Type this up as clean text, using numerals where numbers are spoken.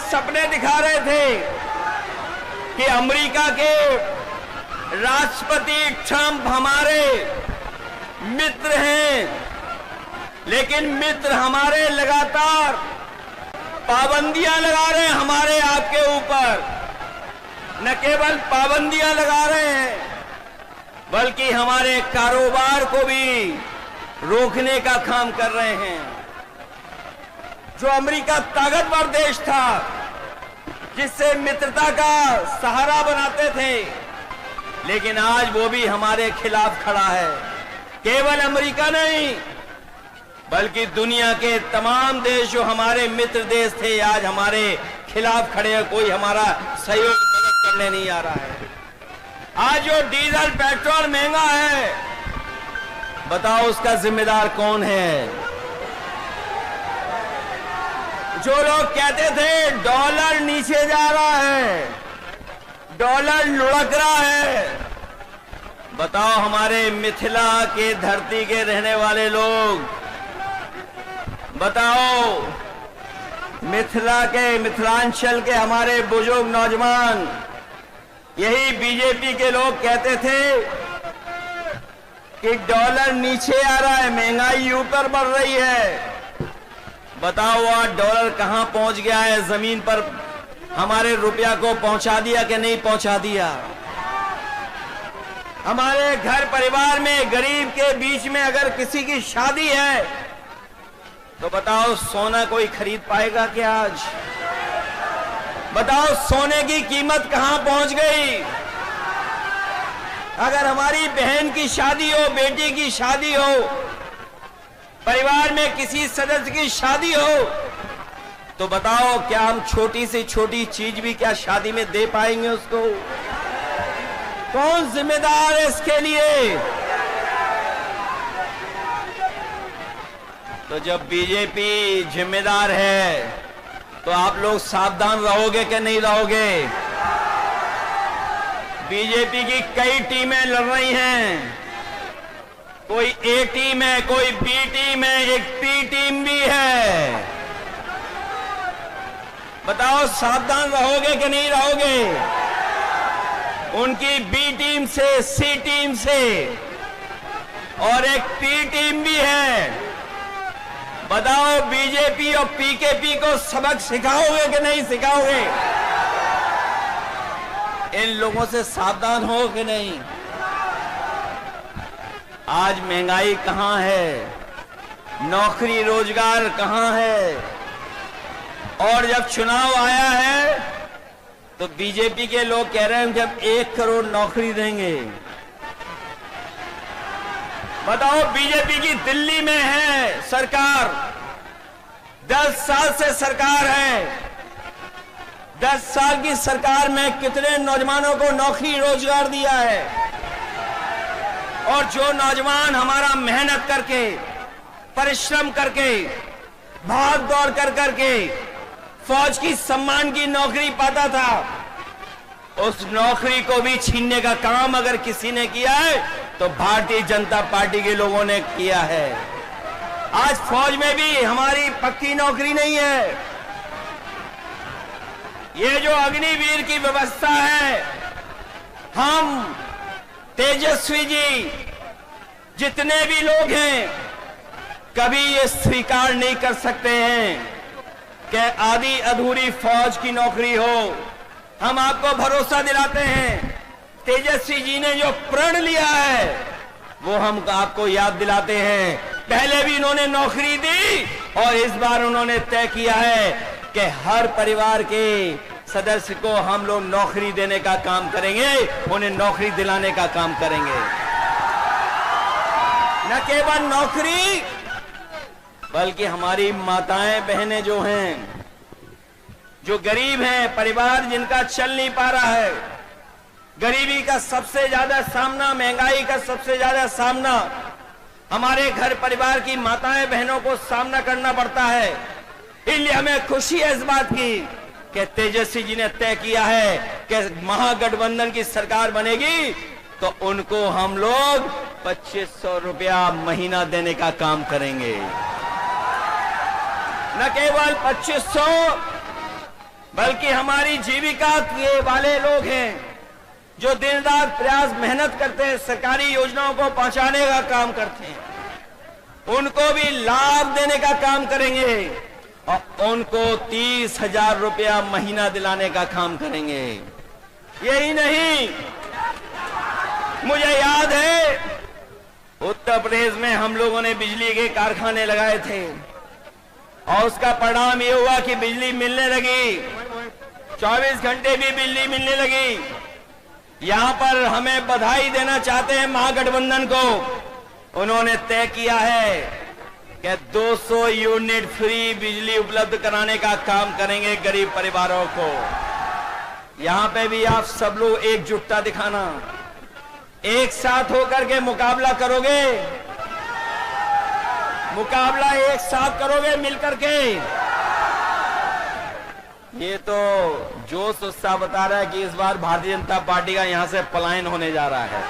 सपने दिखा रहे थे कि अमेरिका के राष्ट्रपति ट्रंप हमारे मित्र हैं, लेकिन मित्र हमारे लगातार पाबंदियां लगा रहे हैं हमारे आपके ऊपर। न केवल पाबंदियां लगा रहे हैं, बल्कि हमारे कारोबार को भी रोकने का काम कर रहे हैं। जो अमेरिका ताकतवर देश था, जिससे मित्रता का सहारा बनाते थे, लेकिन आज वो भी हमारे खिलाफ खड़ा है। केवल अमेरिका नहीं, बल्कि दुनिया के तमाम देश जो हमारे मित्र देश थे, आज हमारे खिलाफ खड़े हैं। कोई हमारा सहयोग मदद करने नहीं आ रहा है। आज जो डीजल पेट्रोल महंगा है, बताओ उसका जिम्मेदार कौन है? जो लोग कहते थे डॉलर नीचे जा रहा है, डॉलर लुढ़क रहा है, बताओ हमारे मिथिला के धरती के रहने वाले लोग, बताओ मिथिला के, मिथिलांचल के हमारे बुजुर्ग नौजवान, यही बीजेपी के लोग कहते थे कि डॉलर नीचे आ रहा है, महंगाई ऊपर बढ़ रही है। बताओ आज डॉलर कहां पहुंच गया है? जमीन पर हमारे रुपया को पहुंचा दिया कि नहीं पहुंचा दिया? हमारे घर परिवार में गरीब के बीच में अगर किसी की शादी है, तो बताओ सोना कोई खरीद पाएगा क्या आज? बताओ सोने की कीमत कहां पहुंच गई? अगर हमारी बहन की शादी हो, बेटी की शादी हो, परिवार में किसी सदस्य की शादी हो, तो बताओ क्या हम छोटी से छोटी चीज भी क्या शादी में दे पाएंगे उसको? कौन जिम्मेदार है इसके लिए? तो जब बीजेपी जिम्मेदार है, तो आप लोग सावधान रहोगे कि नहीं रहोगे? बीजेपी की कई टीमें लड़ रही हैं। कोई ए टीम है, कोई बी टीम है, एक पी टीम भी है। बताओ सावधान रहोगे कि नहीं रहोगे? उनकी बी टीम से, सी टीम से, और एक पी टीम भी है। बताओ बीजेपी और पीकेपी को सबक सिखाओगे कि नहीं सिखाओगे? इन लोगों से सावधान हो कि नहीं? आज महंगाई कहां है? नौकरी रोजगार कहां है? और जब चुनाव आया है, तो बीजेपी के लोग कह रहे हैं जब 1 करोड़ नौकरी देंगे। बताओ बीजेपी की दिल्ली में है सरकार, 10 साल से सरकार है। 10 साल की सरकार में कितने नौजवानों को नौकरी रोजगार दिया है? और जो नौजवान हमारा मेहनत करके, परिश्रम करके, भाग दौड़ कर करके फौज की सम्मान की नौकरी पाता था, उस नौकरी को भी छीनने का काम अगर किसी ने किया है, तो भारतीय जनता पार्टी के लोगों ने किया है। आज फौज में भी हमारी पक्की नौकरी नहीं है। ये जो अग्निवीर की व्यवस्था है, हम तेजस्वी जी जितने भी लोग हैं, कभी ये स्वीकार नहीं कर सकते हैं कि आधी अधूरी फौज की नौकरी हो। हम आपको भरोसा दिलाते हैं, तेजस्वी जी ने जो प्रण लिया है, वो हम आपको याद दिलाते हैं। पहले भी इन्होंने नौकरी दी, और इस बार उन्होंने तय किया है कि हर परिवार के सदस्य को हम लोग नौकरी देने का काम करेंगे, उन्हें नौकरी दिलाने का काम करेंगे। न केवल नौकरी, बल्कि हमारी माताएं बहनें जो हैं, जो गरीब हैं, परिवार जिनका चल नहीं पा रहा है, गरीबी का सबसे ज्यादा सामना, महंगाई का सबसे ज्यादा सामना हमारे घर परिवार की माताएं बहनों को सामना करना पड़ता है। इसलिए हमें खुशी है इस बात की कि तेजस्वी जी ने तय किया है कि महागठबंधन की सरकार बनेगी, तो उनको हम लोग 2500 रुपया महीना देने का काम करेंगे। न केवल 2500, बल्कि हमारी जीविका के वाले लोग हैं जो दिन रात प्रयास मेहनत करते हैं, सरकारी योजनाओं को पहुंचाने का काम करते हैं, उनको भी लाभ देने का काम करेंगे और उनको 30,000 रुपया महीना दिलाने का काम करेंगे। यही नहीं, मुझे याद है उत्तर प्रदेश में हम लोगों ने बिजली के कारखाने लगाए थे और उसका परिणाम ये हुआ कि बिजली मिलने लगी, 24 घंटे भी बिजली मिलने लगी। यहां पर हमें बधाई देना चाहते हैं महागठबंधन को, उन्होंने तय किया है कि 200 यूनिट फ्री बिजली उपलब्ध कराने का काम करेंगे गरीब परिवारों को। यहां पे भी आप सब लोग एकजुटता दिखाना, एक साथ होकर के मुकाबला करोगे, मुकाबला एक साथ करोगे मिलकर के। ये तो जोश उत्साह बता रहा है कि इस बार भारतीय जनता पार्टी का यहां से पलायन होने जा रहा है।